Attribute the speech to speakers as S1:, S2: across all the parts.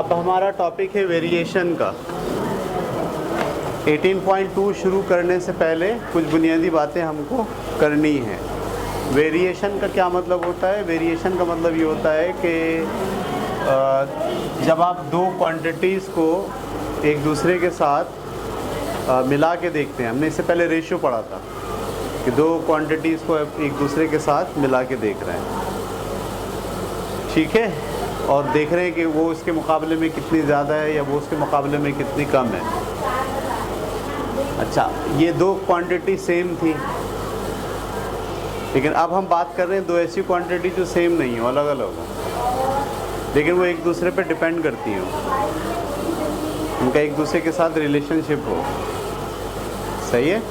S1: अब हमारा टॉपिक है वेरिएशन का। 18.2 शुरू करने से पहले कुछ बुनियादी बातें हमको करनी हैं। वेरिएशन का क्या मतलब होता है? वेरिएशन का मतलब ये होता है कि जब आप दो क्वांटिटीज़ को एक दूसरे के साथ मिला के देखते हैं। हमने इससे पहले रेशियो पढ़ा था कि दो क्वांटिटीज़ को एक दूसरे के साथ मिला के देख रहे हैं, ठीक है, और देख रहे हैं कि वो उसके मुकाबले में कितनी ज़्यादा है या वो उसके मुकाबले में कितनी कम है। अच्छा, ये दो क्वांटिटी सेम थी, लेकिन अब हम बात कर रहे हैं दो ऐसी क्वांटिटी जो सेम नहीं हो, अलग अलग हो, लेकिन वो एक दूसरे पे डिपेंड करती हो, उनका एक दूसरे के साथ रिलेशनशिप हो। सही है।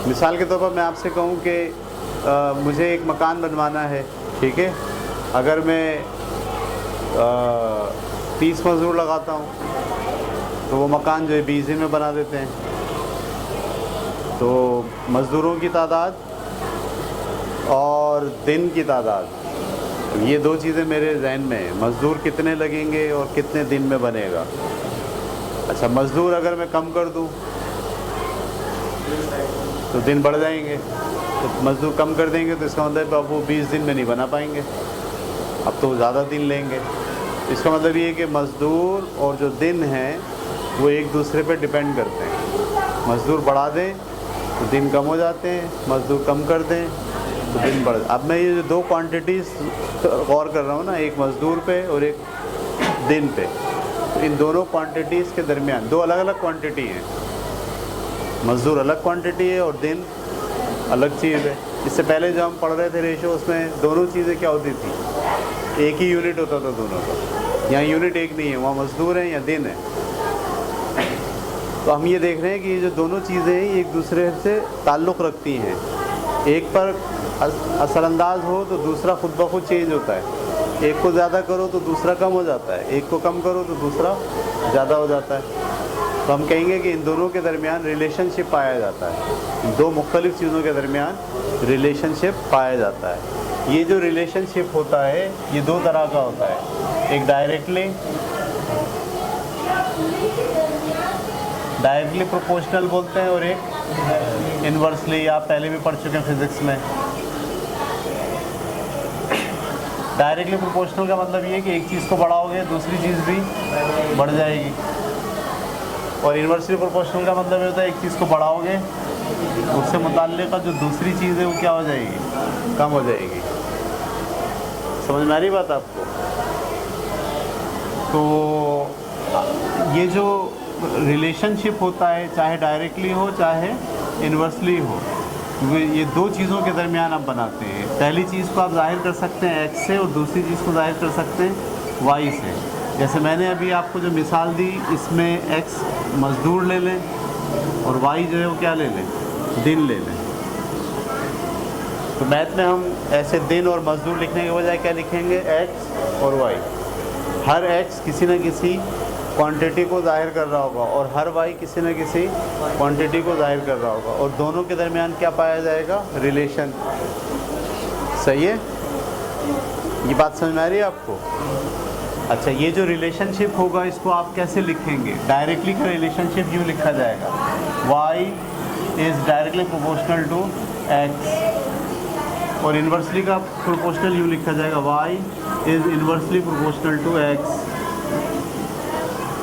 S1: मिसाल के तौर पर मैं आपसे कहूँ कि मुझे एक मकान बनवाना है, ठीक है। अगर मैं 30 मज़दूर लगाता हूँ तो वो मकान जो है 20 दिन में बना देते हैं। तो मज़दूरों की तादाद और दिन की तादाद, ये दो चीज़ें मेरे जहन में हैं। मज़दूर कितने लगेंगे और कितने दिन में बनेगा। अच्छा, मज़दूर अगर मैं कम कर दूँ तो दिन बढ़ जाएंगे, तो मज़दूर कम कर देंगे तो इसका मतलब अब वो 20 दिन में नहीं बना पाएंगे, अब तो ज़्यादा दिन लेंगे। इसका मतलब ये है कि मज़दूर और जो दिन हैं वो एक दूसरे पे डिपेंड करते हैं। मज़दूर बढ़ा दें तो दिन कम हो जाते हैं, मज़दूर कम कर दें तो दिन बढ़। अब मैं ये जो दो क्वांटिटीज़ गौर कर रहा हूँ ना, एक मज़दूर पे और एक दिन पे, तो इन दोनों क्वांटिटीज़ के दरमियान दो अलग अलग क्वांटिटी हैं। मज़दूर अलग क्वांटिटी है और दिन अलग चीज़ है। इससे पहले जो हम पढ़ रहे थे रेशो, उसमें दोनों चीज़ें क्या होती थी? एक ही यूनिट होता था दोनों का। यहाँ यूनिट एक नहीं है, वहाँ मज़दूर है या दिन है। तो हम ये देख रहे हैं कि ये जो दोनों चीज़ें हैं एक दूसरे से ताल्लुक़ रखती हैं। एक पर असरअंदाज हो तो दूसरा खुद ब खुद चेंज होता है। एक को ज़्यादा करो तो दूसरा कम हो जाता है, एक को कम करो तो दूसरा ज़्यादा हो जाता है। तो हम कहेंगे कि इन दोनों के दरमियान रिलेशनशिप पाया जाता है। इन दो मुख्तलिफ़ चीज़ों के दरमियान रिलेशनशिप पाया जाता है। ये जो रिलेशनशिप होता है ये दो तरह का होता है, एक डायरेक्टली प्रोपोर्शनल बोलते हैं और एक इन्वर्सली। आप पहले भी पढ़ चुके हैं फिज़िक्स में। डायरेक्टली प्रोपोर्शनल का मतलब ये है कि एक चीज़ को बढ़ाओगे दूसरी चीज़ भी बढ़ जाएगी, और इन्वर्सली प्रोपोर्शनल का मतलब ये होता है एक चीज़ को बढ़ाओगे उससे मुताल्लिक़ जो दूसरी चीज़ है वो क्या हो जाएगी? कम हो जाएगी। समझ में आ रही बात आपको? तो ये जो रिलेशनशिप होता है, चाहे डायरेक्टली हो चाहे इन्वर्सली हो, ये दो चीज़ों के दरमियान आप बनाते हैं। पहली चीज़ को आप ज़ाहिर कर सकते हैं x से और दूसरी चीज़ को ज़ाहिर कर सकते हैं y से। जैसे मैंने अभी आपको जो मिसाल दी, इसमें x मज़दूर ले लें और y जो है वो क्या ले लें? दिन ले लें। तो मैथ में हम ऐसे दिन और मज़दूर लिखने के बजाय क्या लिखेंगे? x और y। हर x किसी न किसी क्वांटिटी को ज़ाहिर कर रहा होगा और हर y किसी न किसी क्वांटिटी को ज़ाहिर कर रहा होगा, और दोनों के दरमियान क्या पाया जाएगा? रिलेशन। सही है? ये बात समझ में आ रही है आपको? अच्छा, ये जो रिलेशनशिप होगा इसको आप कैसे लिखेंगे? डायरेक्टली का रिलेशनशिप यूँ लिखा जाएगा, y is directly proportional to x, और इन्वर्सली का प्रोपोर्शनल यूँ लिखा जाएगा, y is inversely proportional to x।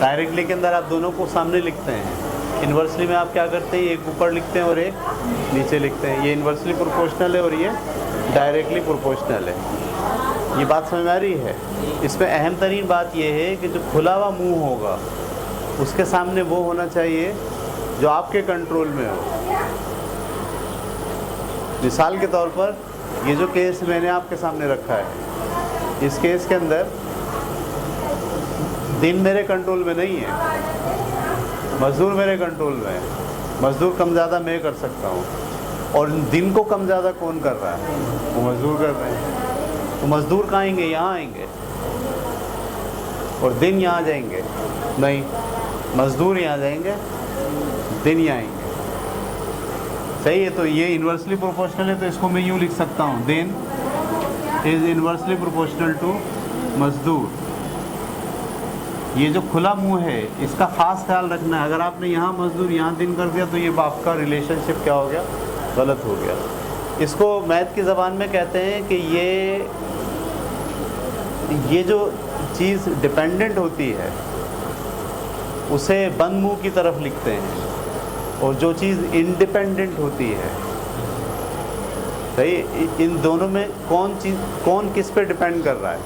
S1: Directly के अंदर आप दोनों को सामने लिखते हैं, इन्वर्सली में आप क्या करते हैं? एक ऊपर लिखते हैं और एक नीचे लिखते हैं। ये इन्वर्सली प्रोपोर्शनल है और ये डायरेक्टली प्रोपोर्शनल है। ये बात समझ में आ रही है? इसमें अहम तरीन बात यह है कि जो खुला हुआ मुंह होगा उसके सामने वो होना चाहिए जो आपके कंट्रोल में हो। मिसाल के तौर पर ये जो केस मैंने आपके सामने रखा है, इस केस के अंदर दिन मेरे कंट्रोल में नहीं है, मज़दूर मेरे कंट्रोल में है। मज़दूर कम ज़्यादा मैं कर सकता हूँ, और दिन को कम ज़्यादा कौन कर रहा है? वो मज़दूर कर रहे हैं। तो मज़दूर कहाँ आएंगे? यहाँ आएंगे, और दिन यहाँ जाएंगे? नहीं, मज़दूर यहाँ जाएंगे, दिन यहाँ आएंगे। सही है? तो ये इन्वर्सली प्रोपोर्शनल है, तो इसको मैं यूँ लिख सकता हूँ, दिन इज़ इन्वर्सली प्रोपोर्शनल टू मज़दूर। ये जो खुला मुंह है इसका ख़ास ख्याल रखना है। अगर आपने यहाँ मजदूर यहाँ दिन कर दिया तो ये आपका रिलेशनशिप क्या हो गया, गलत हो गया। इसको मैथ की ज़बान में कहते हैं कि ये जो चीज़ डिपेंडेंट होती है उसे बंद मुंह की तरफ लिखते हैं, और जो चीज़ इंडिपेंडेंट होती है, सही, इन दोनों में कौन किस पे डिपेंड कर रहा है?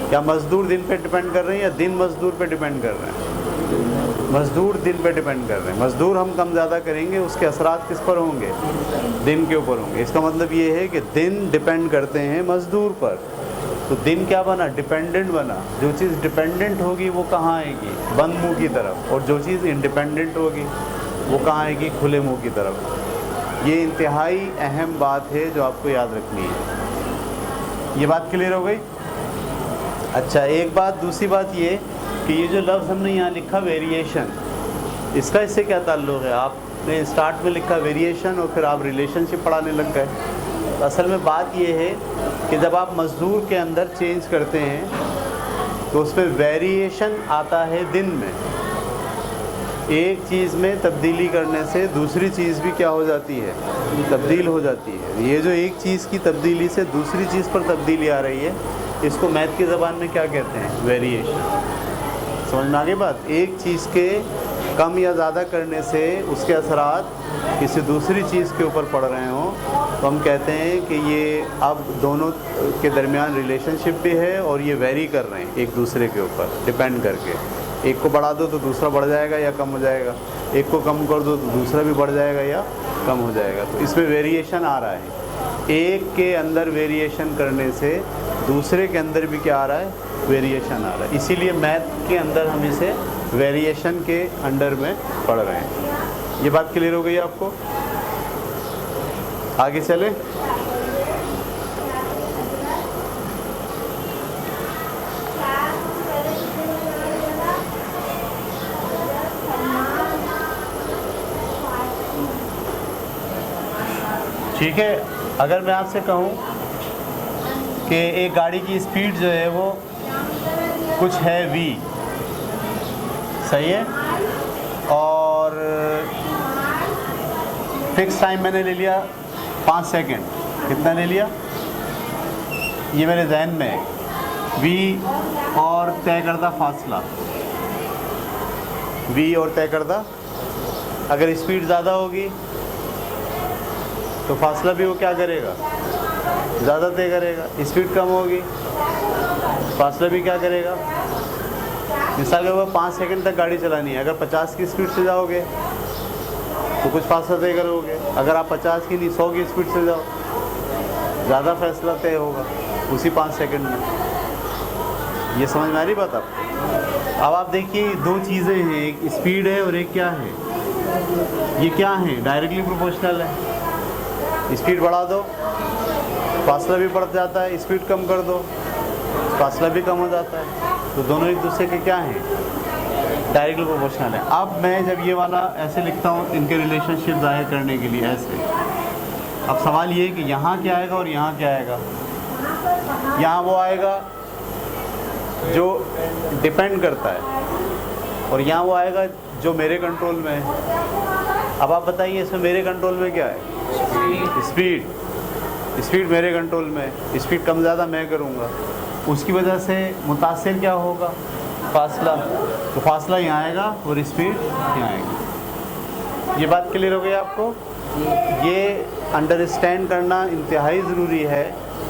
S1: क्या मज़दूर दिन पे डिपेंड कर रहे हैं या दिन मज़दूर पे डिपेंड कर रहे हैं? मज़दूर दिन पे डिपेंड कर रहे हैं। मज़दूर हम कम ज़्यादा करेंगे, उसके असरात किस पर होंगे? दिन के ऊपर होंगे। इसका मतलब ये है कि दिन डिपेंड करते हैं मज़दूर पर। तो दिन क्या बना? डिपेंडेंट बना। जो चीज़ डिपेंडेंट होगी वो कहाँ आएगी? बंद मुंह की तरफ। और जो चीज़ इंडिपेंडेंट होगी वो कहाँ आएगी? खुले मुंह की तरफ। ये इंतहाई अहम बात है जो आपको याद रखनी है। ये बात क्लियर हो गई? अच्छा, एक बात, दूसरी बात ये कि ये जो लफ्ज़ हमने यहाँ लिखा वेरिएशन, इसका इससे क्या ताल्लुक़ है? आपने स्टार्ट में लिखा वेरिएशन और फिर आप रिलेशनशिप पढ़ाने लग गए। तो असल में बात ये है कि जब आप मज़दूर के अंदर चेंज करते हैं तो उसमें वेरिएशन आता है दिन में। एक चीज़ में तब्दीली करने से दूसरी चीज़ भी क्या हो जाती है? तब्दील हो जाती है। ये जो एक चीज़ की तब्दीली से दूसरी चीज़ पर तब्दीली आ रही है, इसको मैथ की ज़बान में क्या कहते हैं? वेरिएशन। समझ में आ गई बात? एक चीज़ के कम या ज़्यादा करने से उसके असरात किसी दूसरी चीज़ के ऊपर पड़ रहे हों तो हम कहते हैं कि ये अब दोनों के दरमियान रिलेशनशिप भी है और ये वेरी कर रहे हैं एक दूसरे के ऊपर डिपेंड करके। एक को बढ़ा दो तो दूसरा बढ़ जाएगा या कम हो जाएगा, एक को कम कर दो तो दूसरा भी बढ़ जाएगा या कम हो जाएगा। तो इसमें वेरिएशन आ रहा है। एक के अंदर वेरिएशन करने से दूसरे के अंदर भी क्या आ रहा है? वेरिएशन आ रहा है। इसीलिए मैथ के अंदर हम इसे वेरिएशन के अंडर में पढ़ रहे हैं। ये बात क्लियर हो गई आपको? आगे चले। ठीक है, अगर मैं आपसे कहूँ कि एक गाड़ी की स्पीड जो है वो कुछ है v, सही है, और फिक्स टाइम मैंने ले लिया 5 सेकंड। कितना ले लिया? ये मेरे जहन में है। v और तय करदा फासला, v और तय करदा। अगर स्पीड ज़्यादा होगी तो फासला भी वो क्या करेगा? ज़्यादा तय करेगा। स्पीड कम होगी, फासला भी क्या करेगा? मिसाल के तौर पर 5 सेकंड तक गाड़ी चलानी है। अगर 50 की स्पीड से जाओगे तो कुछ फासला तय करोगे। अगर आप 50 की नहीं 100 की स्पीड से जाओ, ज़्यादा फैसला तय होगा उसी 5 सेकंड में। ये समझ में आ रही बात आपको? अब आप देखिए, दो चीज़ें हैं, एक स्पीड है और एक क्या है? ये क्या है? डायरेक्टली प्रोपोर्शनल है। स्पीड बढ़ा दो, फासला भी बढ़ जाता है, स्पीड कम कर दो, फासला भी कम हो जाता है। तो दोनों एक दूसरे के क्या हैं? डायरेक्टली प्रोपोर्शनल है। अब मैं जब ये वाला ऐसे लिखता हूँ इनके रिलेशनशिप ज़ाहिर करने के लिए ऐसे, अब सवाल ये है कि यहाँ क्या आएगा और यहाँ क्या आएगा? यहाँ वो आएगा जो डिपेंड करता है और यहाँ वो आएगा जो मेरे कंट्रोल में है। अब आप बताइए इसमें मेरे कंट्रोल में क्या है? स्पीड मेरे कंट्रोल में है। स्पीड कम ज़्यादा मैं करूँगा, उसकी वजह से मुतासिर क्या होगा? फासला। तो फासला यहाँ आएगा और स्पीड यहाँ आएगी। ये बात क्लियर हो गई आपको? ये अंडरस्टैंड करना इंतहाई ज़रूरी है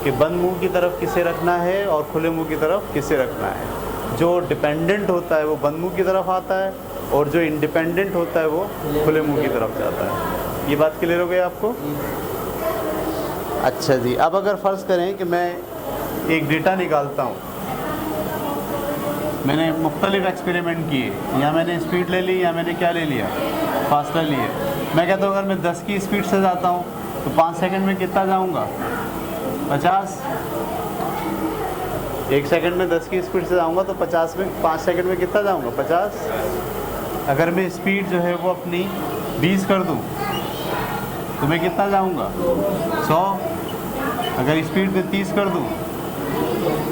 S1: कि बंद मुंह की तरफ किसे रखना है और खुले मुंह की तरफ किसे रखना है। जो डिपेंडेंट होता है वो बंद मुंह की तरफ आता है और जो इंडिपेंडेंट होता है वो खुले मुंह की तरफ जाता है। ये बात क्लियर हो गई आपको? अच्छा जी, अब अगर फ़र्ज़ करें कि मैं एक डेटा निकालता हूँ, मैंने मुख्तलिफ एक्सपेरिमेंट किए, या मैंने स्पीड ले ली या मैंने क्या ले लिया? फासला लिए। मैं कहता हूँ अगर मैं 10 की स्पीड से जाता हूँ तो 5 सेकंड में कितना जाऊँगा? 50। 1 सेकंड में 10 की स्पीड से जाऊँगा तो 50 में 5 सेकंड में कितना जाऊँगा? 50। अगर मैं स्पीड जो है वो अपनी 20 कर दूँ तो मैं कितना जाऊँगा? 100। अगर स्पीड में 30 कर दूँ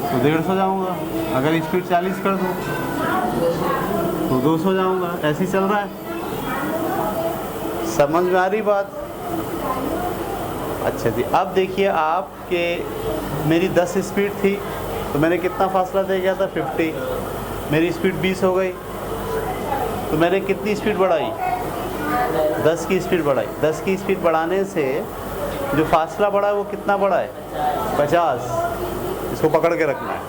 S1: तो 150 जाऊँगा। अगर स्पीड 40 कर दूँ तो 200 जाऊंगा। ऐसे ही चल रहा है। समझ में आ रही बात? अच्छा जी, अब देखिए आपके मेरी 10 स्पीड थी तो मैंने कितना फासला दे गया था 50। मेरी स्पीड 20 हो गई तो मैंने कितनी स्पीड बढ़ाई? 10 की स्पीड बढ़ाई। 10 की स्पीड बढ़ाने से जो फासला बढ़ा है वो कितना बढ़ा है? 50। इसको पकड़ के रखना है।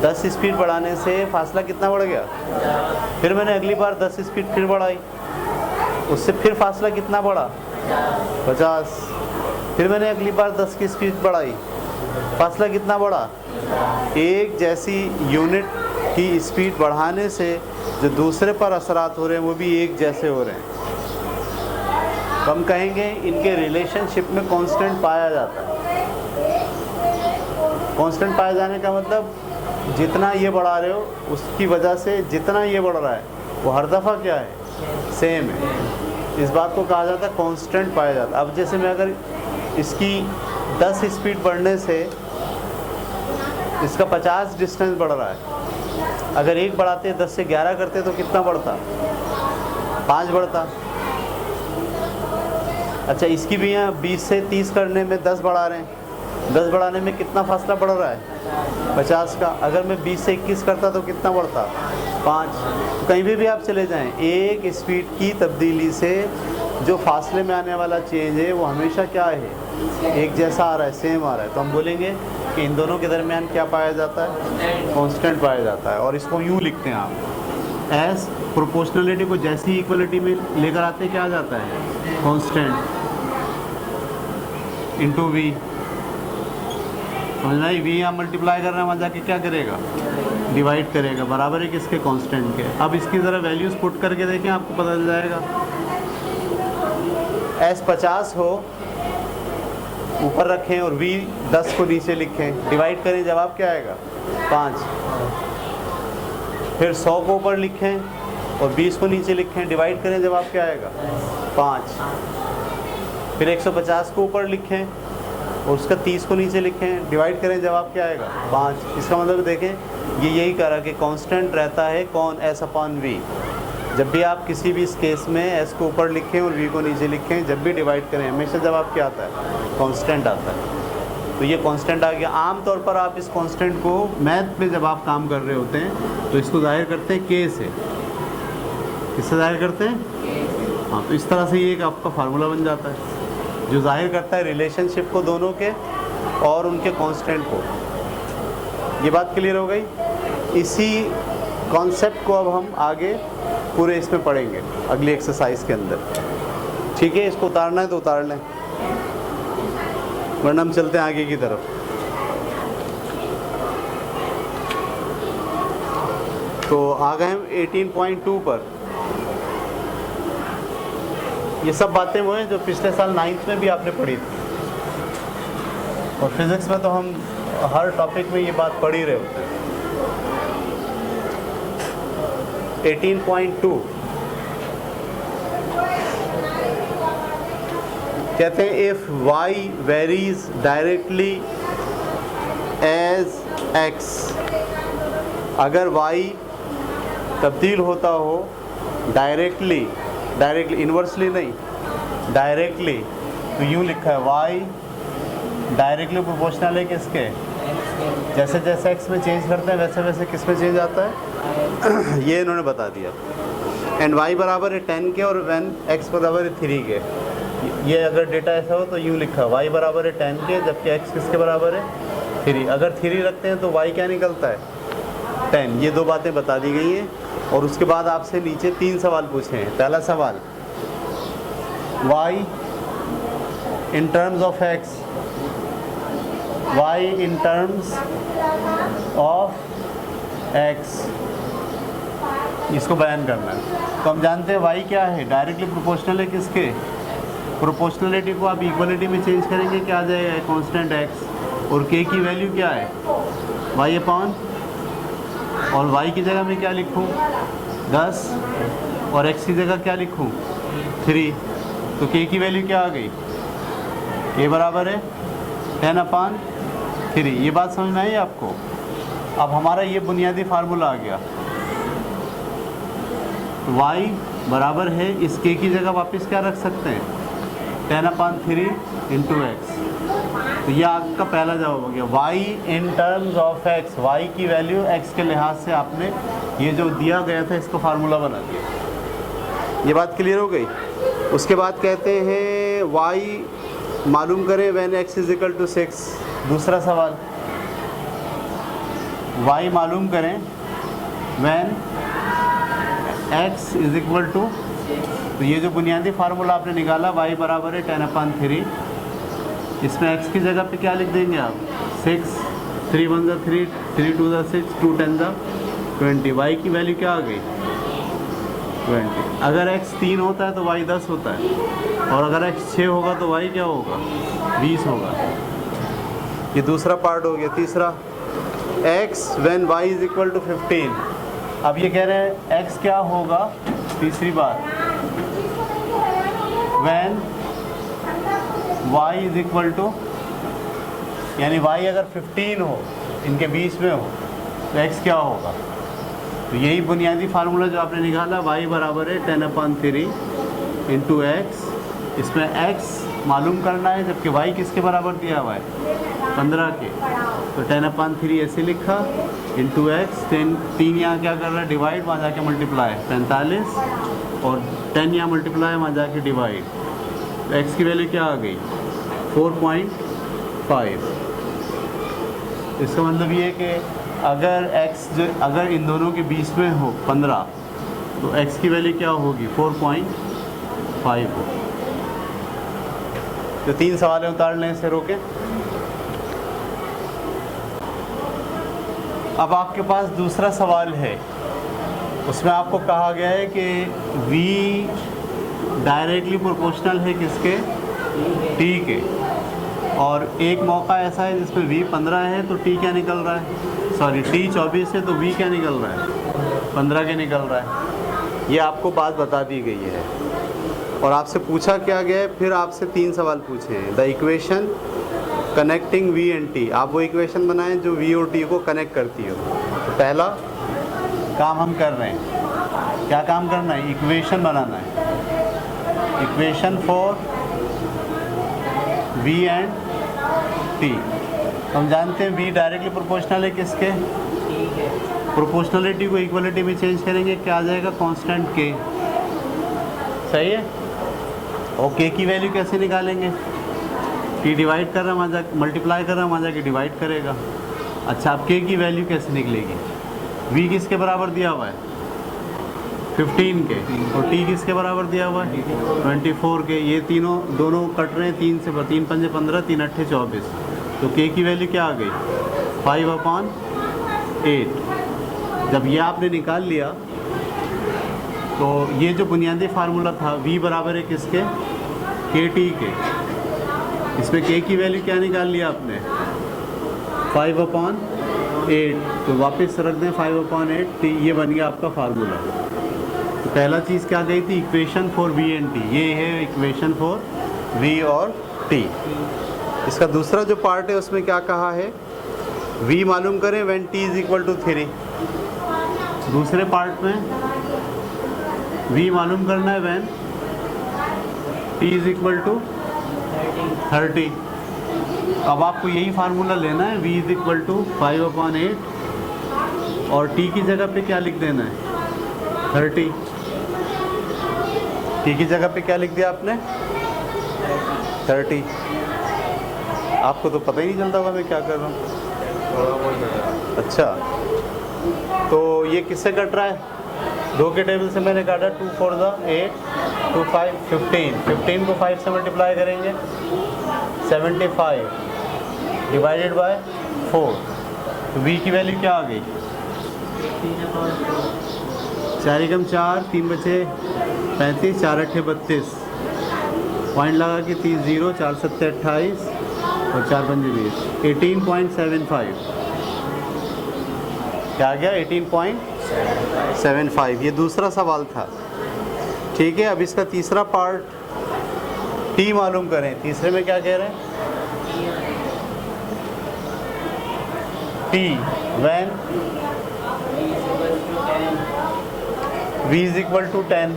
S1: 10 स्पीड बढ़ाने से फासला कितना बढ़ गया? फिर मैंने अगली बार 10 स्पीड फिर बढ़ाई, उससे फिर फासला कितना बढ़ा? 50। फिर मैंने अगली बार 10 की स्पीड बढ़ाई, फासला कितना बढ़ा? एक जैसी यूनिट की स्पीड बढ़ाने से जो दूसरे पर असरात हो रहे हैं वो भी एक जैसे हो रहे हैं। तो हम कहेंगे इनके रिलेशनशिप में कांस्टेंट पाया जाता है। कांस्टेंट पाए जाने का मतलब जितना ये बढ़ा रहे हो उसकी वजह से जितना ये बढ़ रहा है वो हर दफ़ा क्या है? सेम है। इस बात को कहा जाता है कांस्टेंट पाया जाता है। अब जैसे मैं अगर इसकी 10 स्पीड बढ़ने से इसका 50 डिस्टेंस बढ़ रहा है, अगर एक बढ़ाते 10 से 11 करते तो कितना बढ़ता? 5 बढ़ता। अच्छा, इसकी भी यहाँ 20 से 30 करने में 10 बढ़ा रहे हैं, 10 बढ़ाने में कितना फासला बढ़ रहा है? 50 का। अगर मैं 20 से 21 करता तो कितना बढ़ता? 5। तो कहीं भी आप चले जाएं, एक स्पीड की तब्दीली से जो फासले में आने वाला चेंज है वो हमेशा क्या है? एक जैसा आ रहा है, सेम आ रहा है। तो हम बोलेंगे कि इन दोनों के दरमियान क्या पाया जाता है? कांस्टेंट पाया जाता है। और इसको यूँ लिखते हैं आप, एस प्रोपोर्शनलिटी को जैसी इक्वलिटी में लेकर आते क्या आ जाता है? Constant into v. समझ में? वी यहाँ मल्टीप्लाई कर रहे हैं, वहाँ जाके क्या करेगा? डिवाइड करेगा। बराबर है किसके? कांस्टेंट के। अब इसकी ज़रा वैल्यूज़ पुट करके देखें, आपको पता चल जाएगा। एस 50 हो ऊपर रखें और वी 10 को नीचे लिखें, डिवाइड करें, जवाब क्या आएगा? 5। फिर 100 को ऊपर लिखें और 20 को नीचे लिखें, डिवाइड करें, जवाब क्या आएगा? 5। फिर 150 को ऊपर लिखें और उसका 30 को नीचे लिखें, डिवाइड करें, जवाब क्या आएगा? 5। इसका मतलब देखें ये यही करा कि कांस्टेंट रहता है कौन? S upon v. जब भी आप किसी भी इस केस में एस को ऊपर लिखें और वी को नीचे लिखें, जब भी डिवाइड करें हमेशा जवाब क्या आता है? कांस्टेंट आता है। तो ये कांस्टेंट आ गया। आम तौर पर आप इस कांस्टेंट को मैथ में जब आप काम कर रहे होते हैं तो इसको जाहिर करते हैं के से। किससे जाहिर करते हैं? हाँ, तो इस तरह से ये एक आपका फार्मूला बन जाता है जो जाहिर करता है रिलेशनशिप को दोनों के और उनके कांस्टेंट को। ये बात क्लियर हो गई? इसी कॉन्सेप्ट को अब हम आगे पूरे इसमें पढ़ेंगे अगली एक्सरसाइज के अंदर। ठीक है, इसको उतारना है तो उतार लें, वरना हम चलते हैं आगे की तरफ। तो आ गए हम 18.2 पर। ये सब बातें वो हैं जो पिछले साल 9th में भी आपने पढ़ी थी, और फिज़िक्स में तो हम हर टॉपिक में ये बात पढ़ ही रहे होते हैं। 18.2 कहते हैं if y varies directly as x, अगर y तब्दील होता हो डायरेक्टली इन्वर्सली नहीं, डायरेक्टली, तो यूँ लिखा है y डायरेक्टली प्रोपोर्शनल है किसके? जैसे जैसे x में चेंज करते हैं वैसे वैसे किस में चेंज आता है? ये इन्होंने बता दिया। एंड y बराबर है 10 के और when x बराबर है 3 के। ये अगर डेटा ऐसा हो तो यूँ लिखा y बराबर है 10 के, जबकि x किसके बराबर है? 3। अगर 3 रखते हैं तो y क्या निकलता है? 10। ये दो बातें बता दी गई हैं। और उसके बाद आपसे नीचे 3 सवाल पूछे हैं। पहला सवाल y in terms of x, y in terms of x, इसको बयान करना है। तो हम जानते हैं y क्या है? डायरेक्टली प्रोपोर्शनल है किसके? प्रोपोर्शनलिटी को आप इक्वलिटी में चेंज करेंगे, क्या आ जाएगा? Constant x। और k की वैल्यू क्या है? y अपॉन, और y की जगह मैं क्या लिखूं? 10, और x की जगह क्या लिखूं? 3। तो k की वैल्यू क्या आ गई? k बराबर है 10/3। ये बात समझ में आई आपको? अब हमारा ये बुनियादी फार्मूला आ गया y बराबर है इस k की जगह वापस क्या रख सकते हैं 10/3 इंटू एक्स। तो ये आपका पहला जवाब हो गया। y in terms of x, y की वैल्यू x के लिहाज से आपने ये जो दिया गया था इसको फार्मूला बना दिया। ये बात क्लियर हो गई। उसके बाद कहते हैं y मालूम करें when x is equal to 6। दूसरा सवाल, y मालूम करें when x is equal to, तो ये जो बुनियादी फार्मूला आपने निकाला y बराबर है 10/3, इसमें x की जगह पे क्या लिख देंगे आप 6, 3 1 3, 3 2 6, 2 10 20। y की वैल्यू क्या आ गई 20। अगर x 3 होता है तो y 10 होता है, और अगर x 6 होगा तो y क्या होगा 20 होगा। ये दूसरा पार्ट हो गया। तीसरा, x when y is equal to 15। अब ये कह रहे हैं x क्या होगा, तीसरी बात when y is equal to, यानी y अगर 15 हो, इनके बीच में हो, तो x क्या होगा। तो यही बुनियादी फार्मूला जो आपने निकाला, y बराबर है 10/3 इंटू एक्स। इसमें x मालूम करना है, जबकि y किसके बराबर दिया हुआ है 15 के, तो 10/3 ऐसे लिखा इंटू एक्स। 3 यहाँ क्या कर रहा है डिवाइड, वहाँ जाके मल्टीप्लाई 45, और 10 यहाँ मल्टीप्लाई, वहाँ जाके डिवाइड। तो x की वैल्यू क्या आ गई 4.5। इसका मतलब ये है कि अगर अगर इन दोनों के बीच में हो 15, तो x की वैल्यू क्या होगी 4.5 हो। तो 3 सवाल उतार लें इसे रोके। अब आपके पास दूसरा सवाल है, उसमें आपको कहा गया है कि v डायरेक्टली प्रोपोर्शनल है किसके t के, और एक मौका ऐसा है जिसमें v 15 है तो t क्या निकल रहा है, सॉरी t 24 है तो v क्या निकल रहा है 15 के निकल रहा है। ये आपको बात बता दी गई है और आपसे पूछा क्या गया है, फिर आपसे 3 सवाल पूछे हैं। The equation connecting v and t, आप वो इक्वेशन बनाएं जो v और t को कनेक्ट करती हो। तो पहला काम हम कर रहे हैं, क्या काम करना है, इक्वेशन बनाना है, equation for v and t। हम जानते हैं v डायरेक्टली प्रोपोर्शनल है किसके, प्रोपोर्शनलिटी को इक्वलिटी में चेंज करेंगे, क्या आ जाएगा कांस्टेंट k, सही है। और k की वैल्यू कैसे निकालेंगे, t डिवाइड कर रहा है वहाँ जाके मल्टीप्लाई कर रहा है वहाँ जाके डिवाइड करेगा। अच्छा, अब k की वैल्यू कैसे निकलेगी, v किसके बराबर दिया हुआ है 15 के, और t किसके बराबर दिया हुआ है 24 के। ये दोनों कट रहे हैं 3 से, 3 पंजे 15, 3 अट्ठे 24। तो k की वैल्यू क्या आ गई 5/8। जब ये आपने निकाल लिया तो ये जो बुनियादी फार्मूला था v बराबर है किसके kt के, इसमें k की वैल्यू क्या निकाल लिया आपने 5/8, तो वापस रख दें 5/8, ये बन गया आपका फार्मूला। तो पहला चीज़ क्या गई थी, equation for v and t, ये है इक्वेशन फॉर v और t। इसका दूसरा जो पार्ट है उसमें क्या कहा है, v मालूम करें when t is equal to 3। दूसरे पार्ट में v मालूम करना है when t is equal to 30। अब आपको यही फार्मूला लेना है, v इज इक्वल टू 5/8, और t की जगह पे क्या लिख देना है 30। t की जगह पे क्या लिख दिया आपने 30। आपको तो पता ही नहीं चलता होगा मैं क्या कर रहा हूँ। अच्छा, तो ये किससे कट रहा है, 2 के टेबल से मैंने काटा, 2 4 8, 2 5 15, 15 को 5 से मल्टीप्लाई करेंगे 75 डिवाइडेड बाय 4। तो v की वैल्यू क्या आ गई 4 एकम 4, 3 बचे 35, 4 अट्ठे 32, पॉइंट लगा के 30, 0 4 सत्ते 28 और 4 पंजे 20, 18.75 क्या आ गया 18.75। ये दूसरा सवाल था, ठीक है। अब इसका तीसरा पार्ट t मालूम करें। तीसरे में क्या कह रहे हैं, t when v is equal to 10।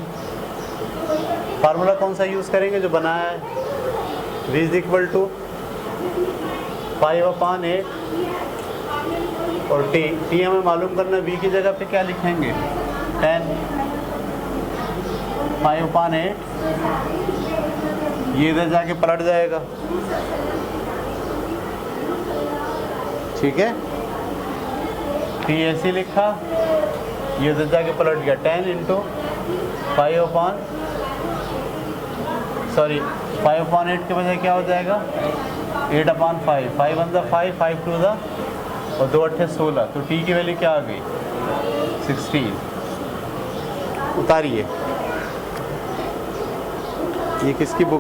S1: Formula कौन सा यूज़ करेंगे जो बनाया है, v इज इक्वल टू 5/8 और t हमें मालूम करना, v की जगह पे क्या लिखेंगे 10, 5/8, ये इधर जाके पलट जाएगा, ठीक है। t ऐसे लिखा, ये इधर जाके पलट गया 10 इंटू 5/8 के बजाय क्या हो जाएगा 8/5, 5 1 5, 5 2 और 2 8 16, तो t की वैल्यू क्या आ गई 16। उतारिए, ये किसकी बुक